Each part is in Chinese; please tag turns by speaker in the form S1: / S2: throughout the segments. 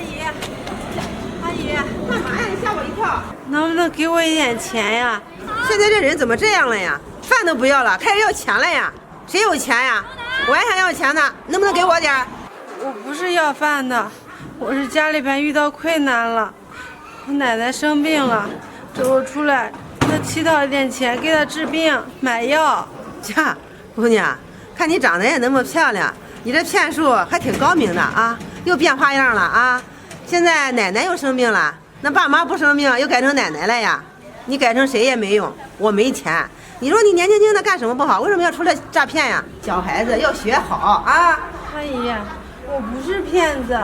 S1: 姨，阿姨，
S2: 干嘛呀？你吓我一跳！
S1: 能不能给我一点钱呀？
S2: 现在这人怎么这样了呀？饭都不要了，开始要钱了呀？谁有钱呀？我还想要钱呢，能不能给我点儿？
S1: 我不是要饭的，我是家里边遇到困难了，我奶奶生病了，我出来给她乞讨一点钱，给她治病买药。
S2: 呀，姑娘，看你长得也那么漂亮，你这骗术还挺高明的啊，又变花样了啊！现在奶奶又生病了，那爸妈不生病又改成奶奶了呀？你改成谁也没用，我没钱。你说你年轻轻的干什么不好？为什么要出来诈骗呀？小孩子要学好啊！
S1: 阿姨，我不是骗子，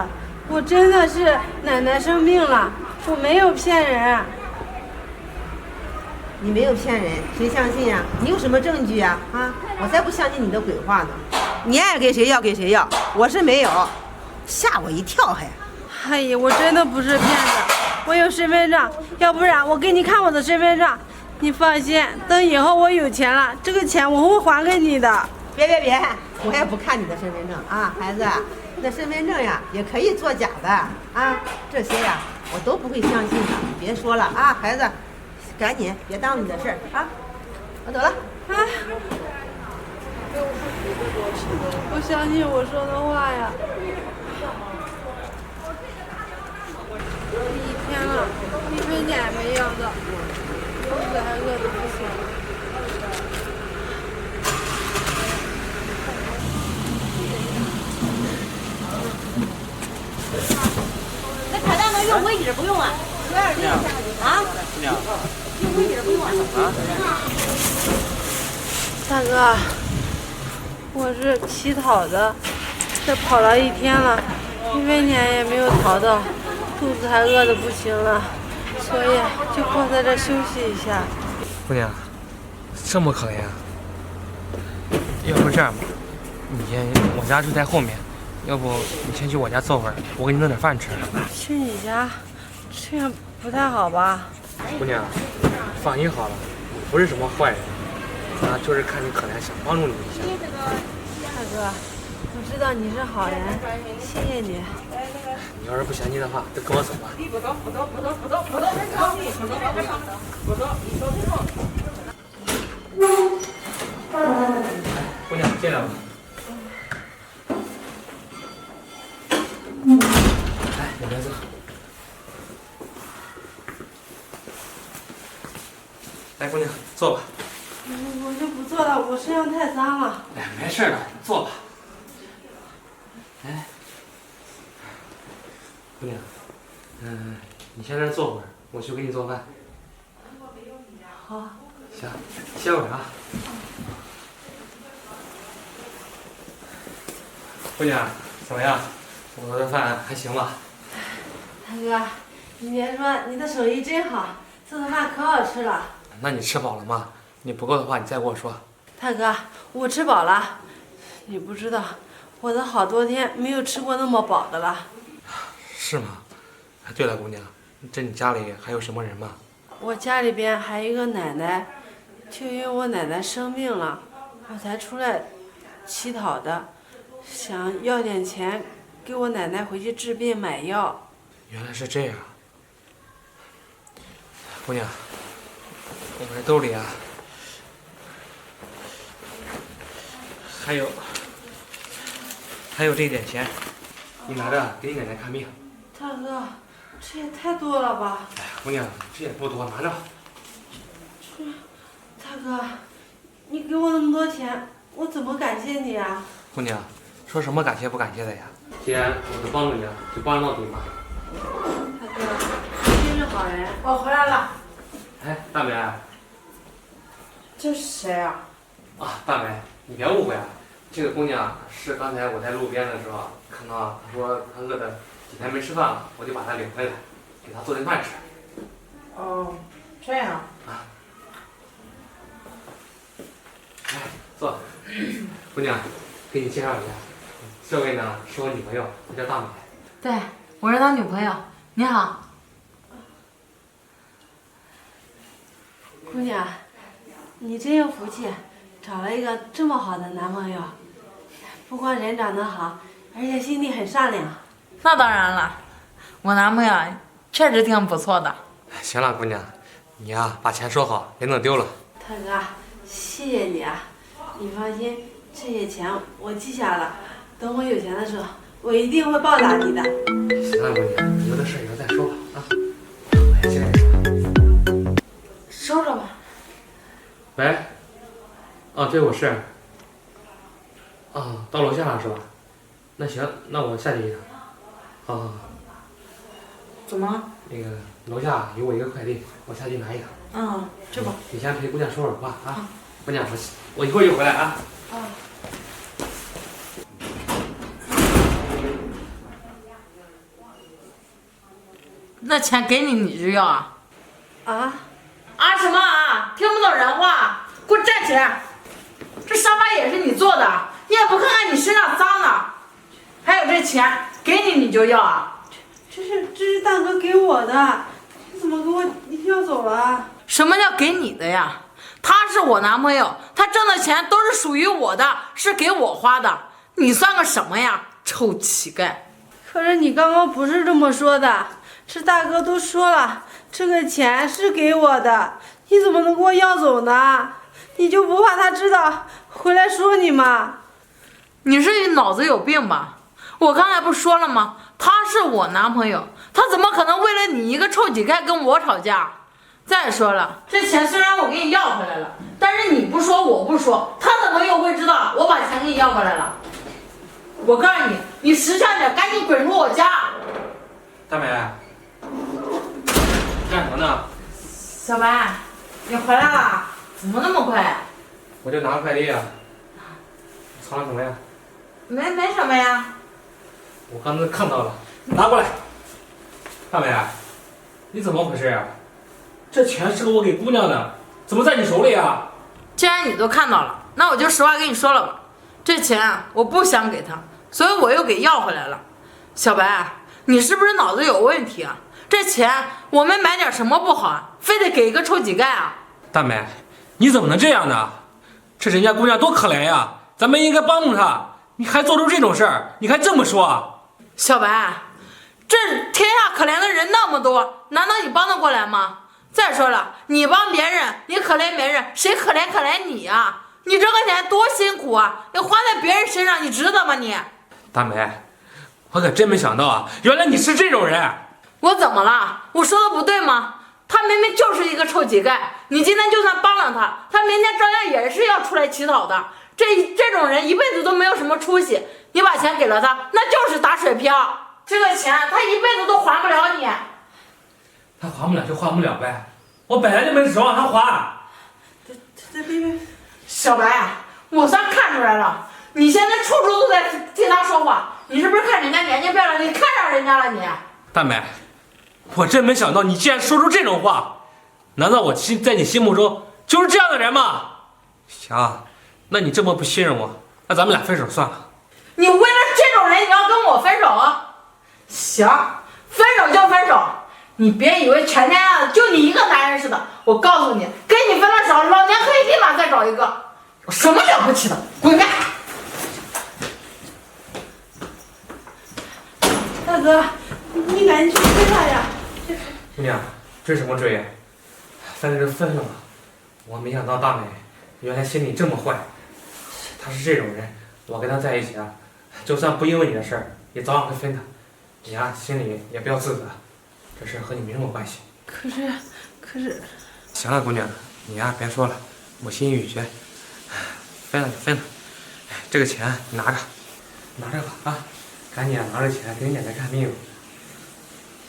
S1: 我真的是奶奶生病了，我没有骗人。
S2: 你没有骗人，谁相信呀？你有什么证据呀？啊，我才不相信你的鬼话呢！你爱给谁要给谁要，我是没有，吓我一跳还。
S1: 阿姨，我真的不是骗子，我有身份证，要不然我给你看我的身份证。你放心，等以后我有钱了，这个钱我会还给你的。
S2: 别，我也不看你的身份证啊，孩子，那身份证呀也可以作假的啊，这些呀我都不会相信的。你别说了啊，孩子，赶紧别耽误你的事儿啊，我走了。
S1: 啊！不相信我说的话呀！一天了，1分钱也没要到，肚子还饿得不行。
S3: 那卡带能用微底不用啊？啊？用微底不用啊？
S1: 大哥，我是乞讨的，这跑了一天了，1分钱也没有讨到，肚子还饿得不行了，所以就放在这休息一下。
S4: 姑娘，这么可怜啊？要不这样吧，我家就在后面，要不你先去我家坐会儿，我给你弄点饭吃。
S1: 去你家，这样不太好吧？
S4: 姑娘，放心好了，我不是什么坏人，就是看你可怜，想帮助你一下。
S1: 大哥，我知道你是好人，谢谢你。
S4: 你要是不嫌弃的话，就跟我走吧。姑娘，进来吧。来，里面坐。来，姑娘，坐吧。
S1: 我就不做了，我身上太脏了。
S4: 哎，没事的，坐吧。哎，姑娘，你先在这坐会儿，我去给你做饭。
S1: 好。
S4: 行，歇会儿啊。姑娘，怎么样？我做的饭还行吧？
S1: 大哥，你别说，你的手艺真好，做的饭可好吃了。
S4: 那你吃饱了吗？你不够的话，你再跟我说。
S1: 大哥，我吃饱了。你不知道，我都好多天没有吃过那么饱的了。
S4: 是吗？对了，姑娘，这你家里还有什么人吗？
S1: 我家里边还有一个奶奶，就因为我奶奶生病了，我才出来乞讨的，想要点钱给我奶奶回去治病买药。
S4: 原来是这样。姑娘，我这兜里还有这一点钱，你拿着给你奶奶看病。
S1: 大哥，这也太多了吧？
S4: 哎呀，姑娘，这也不多，拿着。
S1: 大哥，你给我那么多钱，我怎么感谢你啊？
S4: 姑娘，说什么感谢不感谢的呀？既然我都帮助你了，就帮到底嘛。
S1: 大哥，你真是好人。我回来了。
S4: 哎，大梅。
S1: 这是谁啊？
S4: 啊，大梅，你别误会啊，这个姑娘是刚才我在路边的时候看到，她说她饿的几天没吃饭了，我就把她领回来，给她做顿饭吃。
S1: 哦，这样。
S4: 啊。来，坐。姑娘，给你介绍一下，这位呢是我女朋友，她叫大美。
S3: 对，我是他女朋友。你好。
S1: 姑娘，你真有福气，找了一个这么好的男朋友，不光人长得好，而且心地很善良。
S3: 那当然了，
S5: 我男朋友确实挺不错的。
S4: 行了，姑娘，你呀把钱收好，别弄丢了。
S1: 大哥，谢谢你啊！你放心，这些钱我记下了，等我有钱的时候，我一定会报答你的。
S4: 行了，姑娘，有的事以后再说吧啊。我也接着说。
S5: 收着吧。
S4: 喂。啊，对，我是。啊，到楼下了是吧？那行，那我下去一趟。好好好。
S5: 怎么了？
S4: 那个楼下有我一个快递，我下去拿一趟。
S5: 嗯，这吧。
S4: 你先陪姑娘说会儿话啊。姑娘，我一会儿就回来啊。
S5: 那钱给你，你就要啊？
S1: 啊？
S5: 啊什么啊？听不懂人话，给我站起来！这沙发也是你做的，你也不看看你身上脏的。还有这钱给你，你就要啊？
S1: 这是大哥给我的，你怎么给我要走了？
S5: 什么叫给你的呀？他是我男朋友，他挣的钱都是属于我的，是给我花的。你算个什么呀，臭乞丐！
S1: 可是你刚刚不是这么说的，这大哥都说了，这个钱是给我的，你怎么能给我要走呢？你就不怕他知道回来说你吗？
S5: 你是脑子有病吧？我刚才不说了吗？他是我男朋友，他怎么可能为了你一个臭乞丐跟我吵架？再说了，这钱虽然我给你要回来了，但是你不说我不说，他怎么又会知道我把钱给你要回来了？我告诉你，你识相点，赶紧滚出我家！
S4: 大美，干什么呢？
S5: 小白，你回来了？怎么那么快？
S4: 我就拿个快递啊。藏了什么呀？
S5: 没什么呀。
S4: 我刚才看到了，拿过来。大美，你怎么回事呀？这钱是我给姑娘的，怎么在你手里啊？
S5: 既然你都看到了，那我就实话跟你说了吧。这钱我不想给他，所以我又给要回来了。小白，你是不是脑子有问题啊？这钱我们买点什么不好啊？非得给一个臭乞丐啊？
S4: 大美，你怎么能这样呢？这人家姑娘多可怜呀，咱们应该帮助她。你还做出这种事儿，你还这么说？
S5: 小白，这天下可怜的人那么多，难道你帮得过来吗？再说了，你帮别人，你可怜别人，谁可怜你啊？你这个钱多辛苦啊，要花在别人身上，你知道吗你？
S4: 大美，我可真没想到啊，原来你是这种人。
S5: 我怎么了？我说的不对吗？他明明就是一个臭乞丐，你今天就算帮了他，他明天照样也是要出来乞讨的。这种人一辈子都没有什么出息，你把钱给了他，那就是打水漂。这个钱他一辈子都还不了你。
S4: 他还不了就还不了呗，我本来就没指望他还。
S1: 别！
S5: 小白，我算看出来了，你现在处处都在替他说话，你是不是看人家年纪漂亮，你看上人家了你？
S4: 大美，我真没想到你竟然说出这种话，难道我在你心目中就是这样的人吗？行，那你这么不信任我，那咱们俩分手算了。
S5: 你为了这种人你要跟我分手？行，分手就分手，你别以为全天下就你一个男人似的。我告诉你，跟你分了手，老娘可以立马再找一个。有什么了不起的？滚开！
S1: 大哥，你赶紧去追他呀！
S4: 姑娘，追什么追？咱这就分了吧。我没想到大美原来心里这么坏，她是这种人，我跟她在一起啊，就算不因为你的事儿，也早晚会分她。你呀，心里也不要自责，这事和你没什么关系。
S1: 可是，
S4: 行了，姑娘，你呀别说了，我心有决，分了就分了。这个钱你拿着，拿着吧啊，赶紧拿着钱给奶奶看病。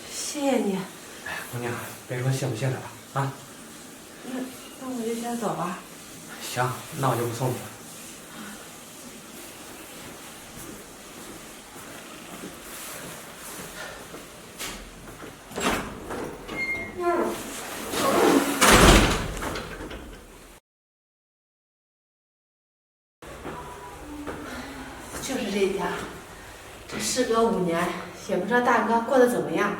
S1: 谢谢你。
S4: 哎，姑娘，别说谢不谢的了啊。
S1: 那我就先走了。
S4: 行，那我就不送你了。
S1: 就是这一天，这事隔5年，也不知道大哥过得怎么样。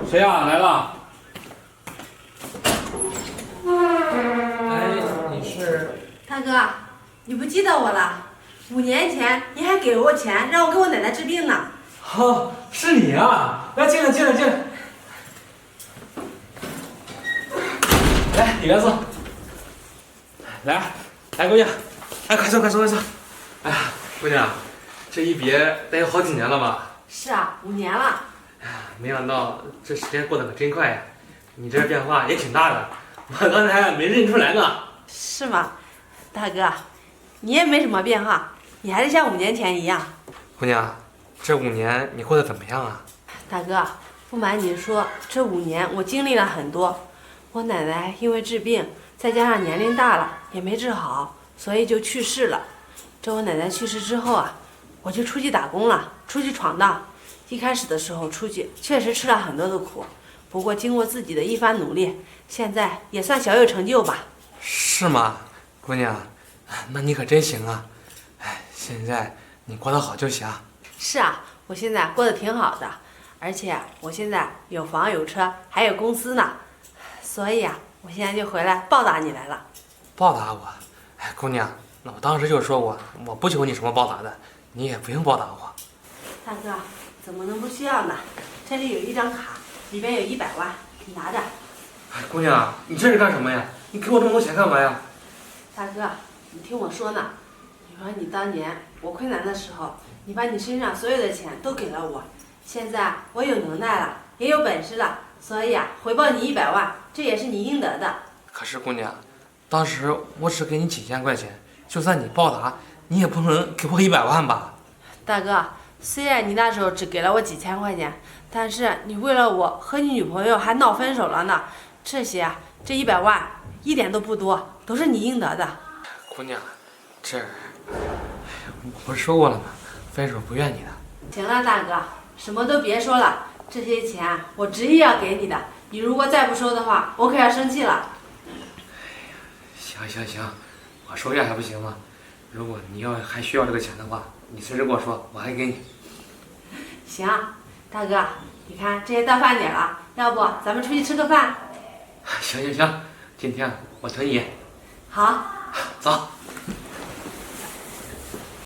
S4: 谁呀？来了。哎，你是？
S1: 大哥，你不记得我了？
S2: 5年前你还给我钱让我给我奶奶治病呢。
S4: 哦，是你啊！来，进来，进来，进来。来，里边坐。来，来，姑娘，哎，快坐，快坐，快坐。哎呀，姑娘，这一别得有好几年了吧？
S2: 是啊，5年了。
S4: 哎呀，没想到这时间过得可真快呀！你这变化也挺大的，我刚才没认出来呢。
S2: 是吗？大哥，你也没什么变化，你还是像5年前一样。
S4: 姑娘，这5年你过得怎么样啊？
S2: 大哥，不瞒你说，这5年我经历了很多。我奶奶因为治病，再加上年龄大了也没治好，所以就去世了。这我奶奶去世之后啊，我就出去打工了，出去闯荡。一开始的时候出去确实吃了很多的苦，不过经过自己的一番努力，现在也算小有成就吧。
S4: 是吗，姑娘？那你可真行啊！哎，现在你过得好就行。
S2: 是啊，我现在过得挺好的，而且我现在有房有车，还有公司呢，所以啊，我现在就回来报答你来了。
S4: 报答我？哎，姑娘，那我当时就说过，我不求你什么报答的，你也不用报答我。
S2: 大哥，怎么能不需要呢？这里有一张卡，里边有100万，你拿着。
S4: 哎，姑娘，你这是干什么呀？你给我这么多钱干嘛呀？
S2: 大哥，你听我说呢。你说你当年我困难的时候，你把你身上所有的钱都给了我，现在我有能耐了，也有本事了，所以啊，回报你100万，这也是你应得的。
S4: 可是姑娘，当时我只给你几千块钱，就算你报答，你也不能给我100万吧？
S2: 大哥，虽然你那时候只给了我几千块钱，但是你为了我和你女朋友还闹分手了呢，这100万一点都不多，都是你应得的。
S4: 姑娘，这我不是说过了吗？分手不怨你的。
S2: 行了，大哥，什么都别说了，这些钱我执意要给你的，你如果再不收的话，我可要生气了。
S4: 行行行，我收下还不行吗？如果你还需要这个钱的话，你随时跟我说，我还给你。
S2: 行，大哥，你看这也到饭点了，要不咱们出去吃个饭？
S4: 行行行，今天我挺你。
S2: 好，
S4: 走。